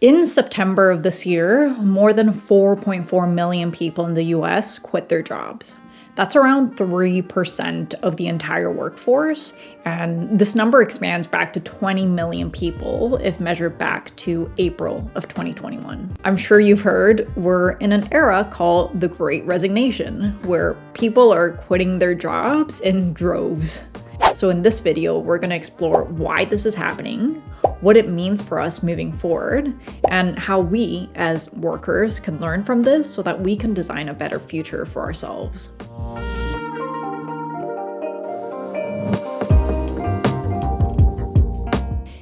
In September of this year, more than 4.4 million people in the US quit their jobs. That's around 3% of the entire workforce, and this number expands back to 20 million people if measured back to April of 2021. I'm sure you've heard we're in an era called the Great Resignation, where people are quitting their jobs in droves. So in this video, we're going to explore why this is happening, what it means for us moving forward, and how we as workers can learn from this so that we can design a better future for ourselves.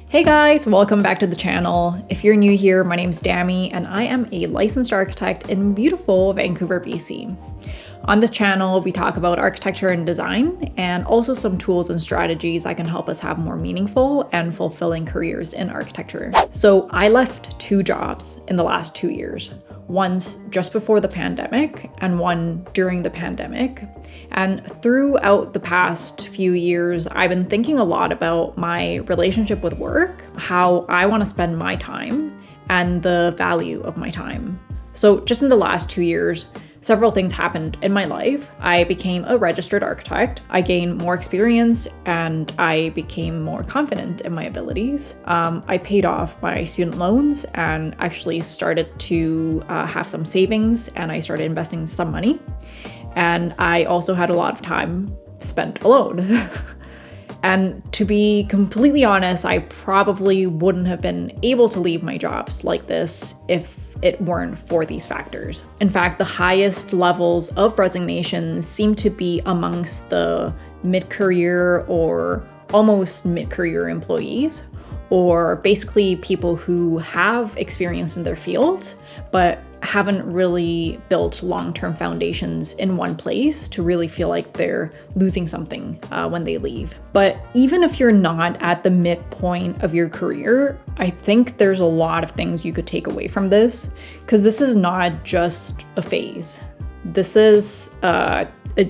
Hey guys, welcome back to the channel. If you're new here, my name's Dami and I am a licensed architect in beautiful Vancouver, BC. On this channel, we talk about architecture and design, and also some tools and strategies that can help us have more meaningful and fulfilling careers in architecture. So I left 2 jobs in the last 2 years. Once just before the pandemic and one during the pandemic. And throughout the past few years, I've been thinking a lot about my relationship with work, how I want to spend my time, and the value of my time. So just in the last 2 years, several things happened in my life. I became a registered architect. I gained more experience and I became more confident in my abilities. I paid off my student loans and actually started to have some savings, and I started investing some money. And I also had a lot of time spent alone. And to be completely honest, I probably wouldn't have been able to leave my jobs like this if it weren't for these factors. In fact, the highest levels of resignation seem to be amongst the mid-career or almost mid-career employees, or basically people who have experience in their field, but haven't really built long-term foundations in one place to really feel like they're losing something when they leave. But even if you're not at the midpoint of your career, I think there's a lot of things you could take away from this, because this is not just a phase. This is a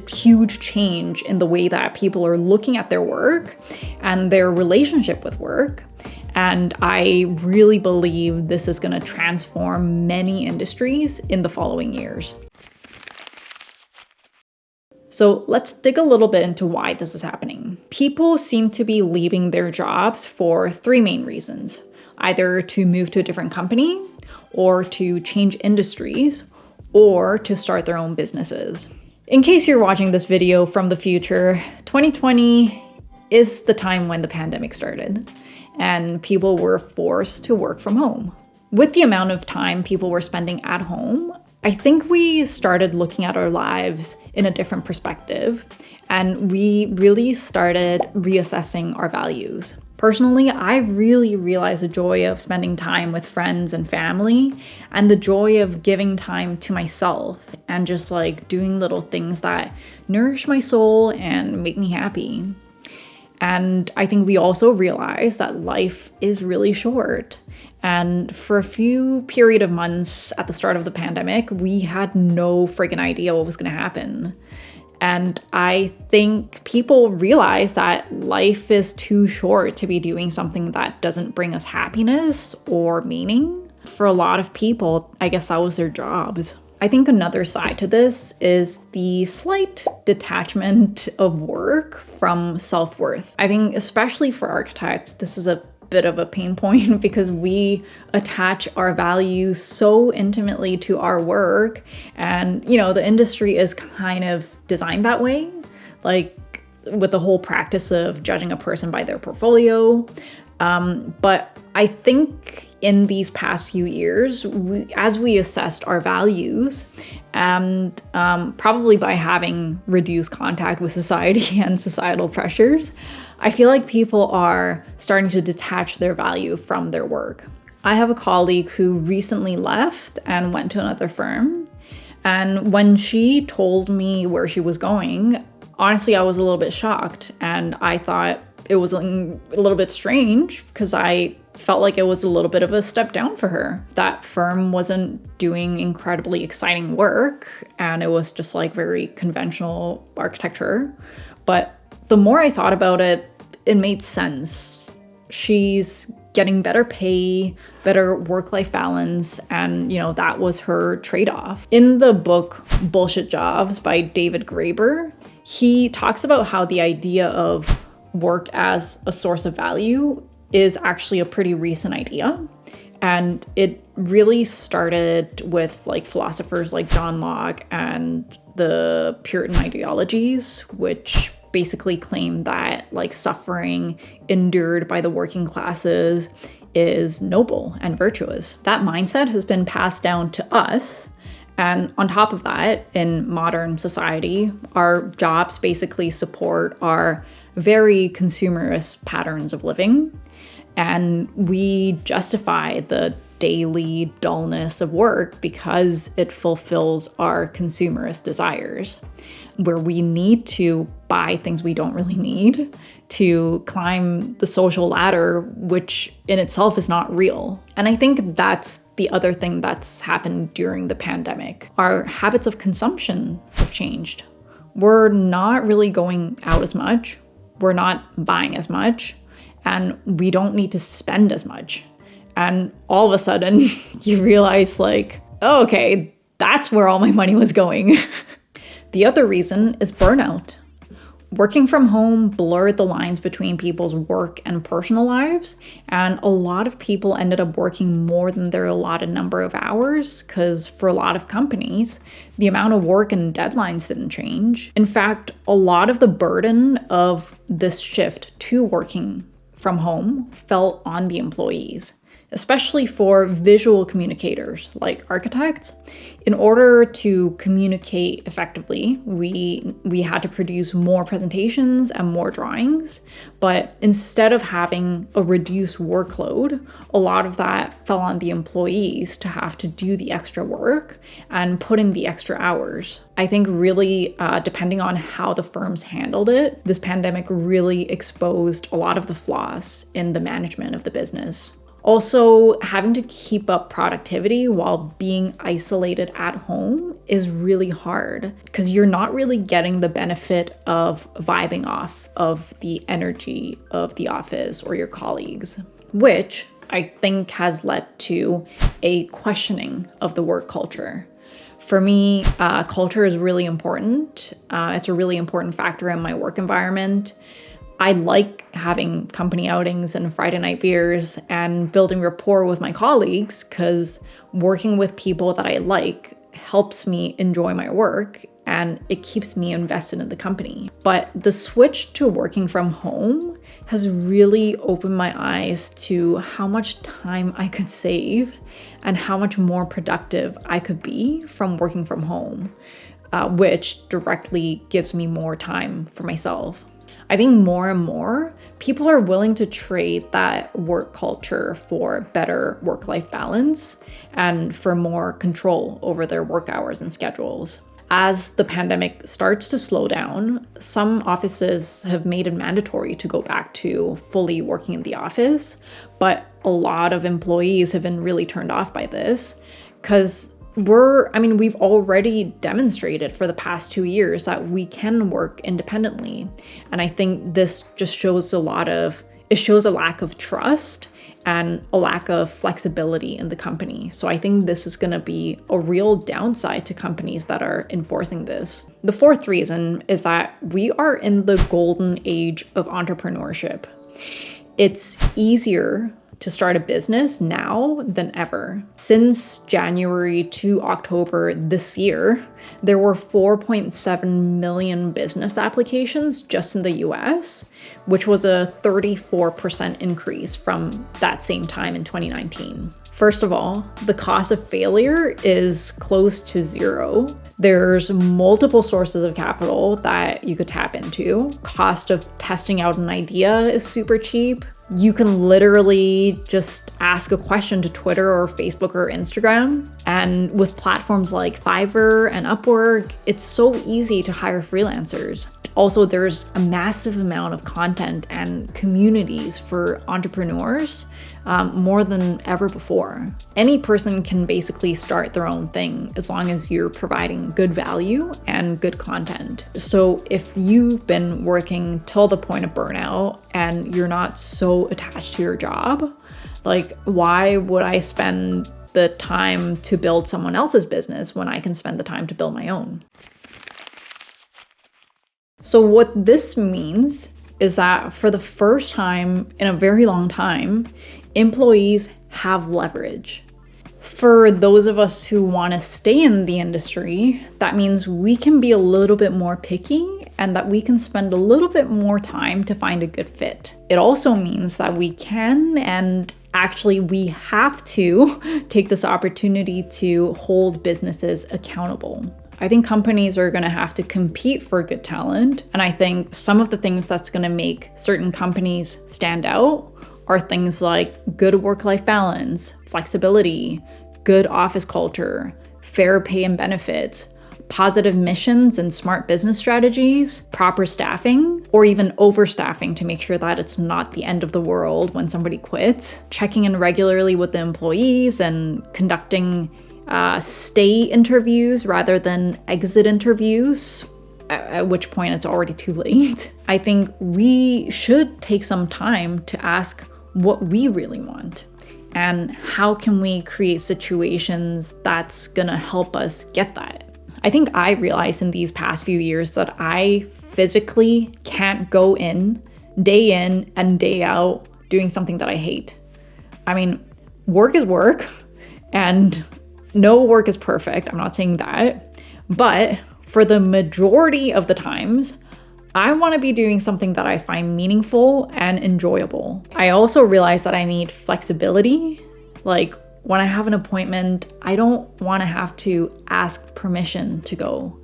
huge change in the way that people are looking at their work and their relationship with work. And I really believe this is going to transform many industries in the following years. So let's dig a little bit into why this is happening. People seem to be leaving their jobs for 3 main reasons: either to move to a different company, or to change industries, or to start their own businesses. In case you're watching this video from the future, 2020 is the time when the pandemic started, and people were forced to work from home. With the amount of time people were spending at home, I think we started looking at our lives in a different perspective, and we really started reassessing our values. Personally, I really realized the joy of spending time with friends and family, and the joy of giving time to myself and just like doing little things that nourish my soul and make me happy. And I think we also realized that life is really short. And for a few period of months at the start of the pandemic, we had no friggin' idea what was going to happen. And I think people realize that life is too short to be doing something that doesn't bring us happiness or meaning. For a lot of people, I guess that was their jobs. I think another side to this is the slight detachment of work from self-worth. I think especially for architects, this is a bit of a pain point because we attach our values so intimately to our work, and the industry is kind of designed that way, like with the whole practice of judging a person by their portfolio. But I think in these past few years, as we assessed our values, and probably by having reduced contact with society and societal pressures, I feel like people are starting to detach their value from their work. I have a colleague who recently left and went to another firm. And when she told me where she was going, honestly, I was a little bit shocked. And I thought it was a little bit strange because I felt like it was a little bit of a step down for her. That firm wasn't doing incredibly exciting work, and it was just like very conventional architecture. But the more I thought about it, it made sense. She's getting better pay, better work-life balance, and that was her trade-off. In the book Bullshit Jobs by David Graeber, he talks about how the idea of work as a source of value is actually a pretty recent idea. And it really started with philosophers like John Locke and the Puritan ideologies, which basically claim that suffering endured by the working classes is noble and virtuous. That mindset has been passed down to us. And on top of that, in modern society, our jobs basically support our very consumerist patterns of living. And we justify the daily dullness of work because it fulfills our consumerist desires, where we need to buy things we don't really need to climb the social ladder, which in itself is not real. And I think that's the other thing that's happened during the pandemic. Our habits of consumption have changed. We're not really going out as much. We're not buying as much. And we don't need to spend as much. And all of a sudden, you realize oh, okay, that's where all my money was going. The other reason is burnout. Working from home blurred the lines between people's work and personal lives, and a lot of people ended up working more than their allotted number of hours because for a lot of companies, the amount of work and deadlines didn't change. In fact, a lot of the burden of this shift to working from home fell on the employees, especially for visual communicators like architects. In order to communicate effectively, we had to produce more presentations and more drawings, but instead of having a reduced workload, a lot of that fell on the employees to have to do the extra work and put in the extra hours. I think really, depending on how the firms handled it, this pandemic really exposed a lot of the flaws in the management of the business. Also, having to keep up productivity while being isolated at home is really hard because you're not really getting the benefit of vibing off of the energy of the office or your colleagues, which I think has led to a questioning of the work culture. For me, culture is really important. It's a really important factor in my work environment. I like having company outings and Friday night beers and building rapport with my colleagues because working with people that I like helps me enjoy my work and it keeps me invested in the company. But the switch to working from home has really opened my eyes to how much time I could save and how much more productive I could be from working from home, which directly gives me more time for myself. I think more and more people are willing to trade that work culture for better work-life balance and for more control over their work hours and schedules. As the pandemic starts to slow down, some offices have made it mandatory to go back to fully working in the office, but a lot of employees have been really turned off by this because we've already demonstrated for the past 2 years that we can work independently. And I think this just shows a lack of trust and a lack of flexibility in the company. So I think this is going to be a real downside to companies that are enforcing this. The fourth reason is that we are in the golden age of entrepreneurship. It's easier to start a business now than ever. Since January to October this year, there were 4.7 million business applications just in the US, which was a 34% increase from that same time in 2019. First of all, the cost of failure is close to zero. There's multiple sources of capital that you could tap into. Cost of testing out an idea is super cheap. You can literally just ask a question to Twitter or Facebook or Instagram. And with platforms like Fiverr and Upwork, it's so easy to hire freelancers. Also, there's a massive amount of content and communities for entrepreneurs, more than ever before. Any person can basically start their own thing as long as you're providing good value and good content. So if you've been working till the point of burnout and you're not so attached to your job, Like, why would I spend the time to build someone else's business when I can spend the time to build my own? So what this means is that for the first time in a very long time, employees have leverage. For those of us who want to stay in the industry, that means we can be a little bit more picky and that we can spend a little bit more time to find a good fit. It also means that we can, and actually we have to, take this opportunity to hold businesses accountable. I think companies are going to have to compete for good talent. And I think some of the things that's going to make certain companies stand out are things like good work-life balance, flexibility, good office culture, fair pay and benefits, positive missions and smart business strategies, proper staffing, or even overstaffing to make sure that it's not the end of the world when somebody quits, checking in regularly with the employees and conducting stay interviews rather than exit interviews, at which point it's already too late. I think we should take some time to ask what we really want and how can we create situations that's gonna help us get that. I think I realized in these past few years that I physically can't go in and day out doing something that I hate. I mean, work is work, and no work is perfect. I'm not saying that. But for the majority of the times, I want to be doing something that I find meaningful and enjoyable. I also realize that I need flexibility. Like when I have an appointment, I don't want to have to ask permission to go.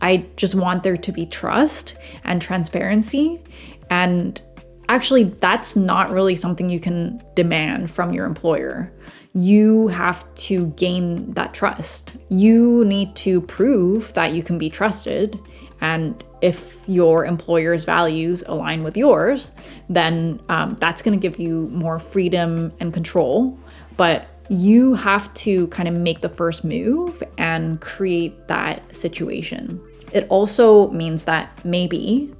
I just want there to be trust and transparency. And actually, that's not really something you can demand from your employer. You have to gain that trust. You need to prove that you can be trusted. And if your employer's values align with yours, then that's going to give you more freedom and control. But you have to kind of make the first move and create that situation. It also means that maybe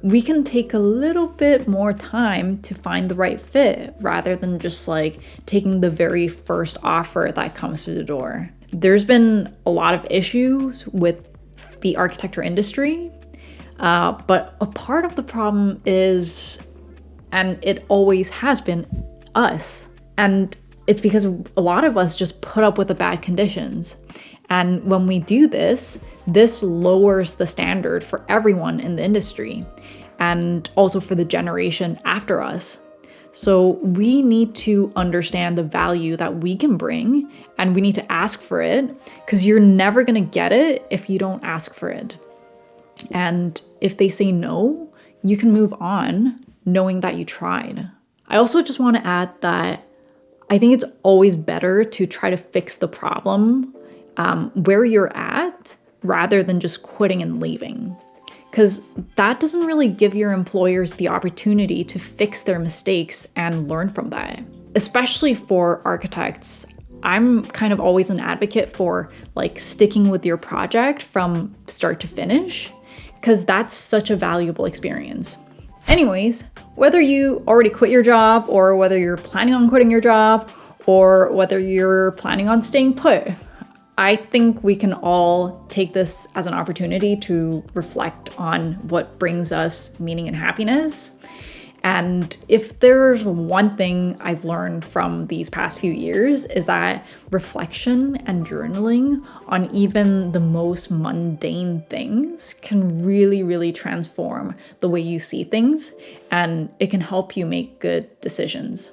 we can take a little bit more time to find the right fit rather than just like taking the very first offer that comes through the door. There's been a lot of issues with the architecture industry, but a part of the problem is, and it always has been, us. And it's because a lot of us just put up with the bad conditions. And when we do this lowers the standard for everyone in the industry and also for the generation after us. So we need to understand the value that we can bring, and we need to ask for it, because you're never going to get it if you don't ask for it. And if they say no, you can move on knowing that you tried. I also just want to add that I think it's always better to try to fix the problem where you're at rather than just quitting and leaving. Because that doesn't really give your employers the opportunity to fix their mistakes and learn from that. Especially for architects, I'm kind of always an advocate for like sticking with your project from start to finish, because that's such a valuable experience. Anyways, whether you already quit your job or whether you're planning on quitting your job or whether you're planning on staying put, I think we can all take this as an opportunity to reflect on what brings us meaning and happiness. And if there's one thing I've learned from these past few years is that reflection and journaling on even the most mundane things can really, really transform the way you see things, and it can help you make good decisions.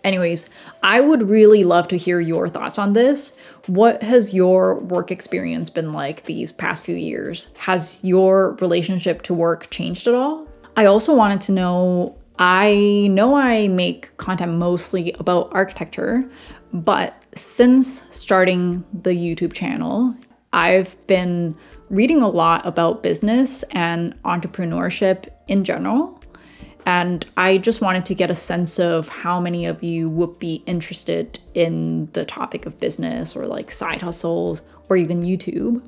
Anyways, I would really love to hear your thoughts on this. What has your work experience been like these past few years? Has your relationship to work changed at all? I also wanted to know, I know I make content mostly about architecture, but since starting the YouTube channel, I've been reading a lot about business and entrepreneurship in general. And I just wanted to get a sense of how many of you would be interested in the topic of business or like side hustles or even YouTube.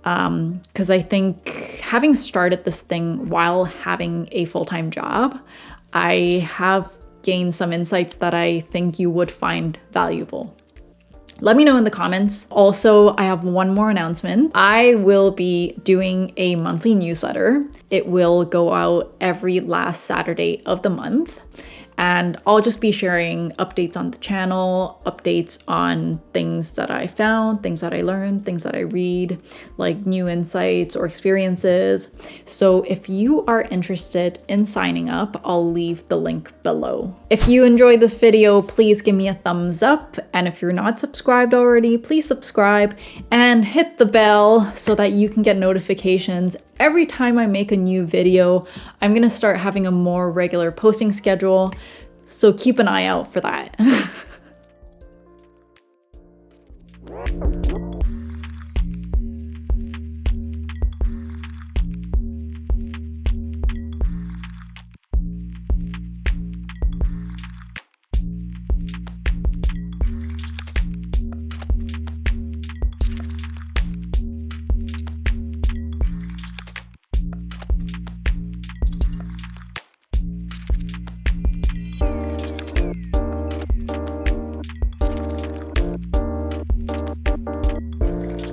Because I think having started this thing while having a full-time job, I have gain some insights that I think you would find valuable. Let me know in the comments. Also, I have one more announcement. I will be doing a monthly newsletter. It will go out every last Saturday of the month. And I'll just be sharing updates on the channel, updates on things that I found, things that I learned, things that I read, like new insights or experiences. So if you are interested in signing up, I'll leave the link below. If you enjoyed this video, please give me a thumbs up. And if you're not subscribed already, please subscribe and hit the bell so that you can get notifications every time I make a new video. I'm gonna start having a more regular posting schedule, so keep an eye out for that.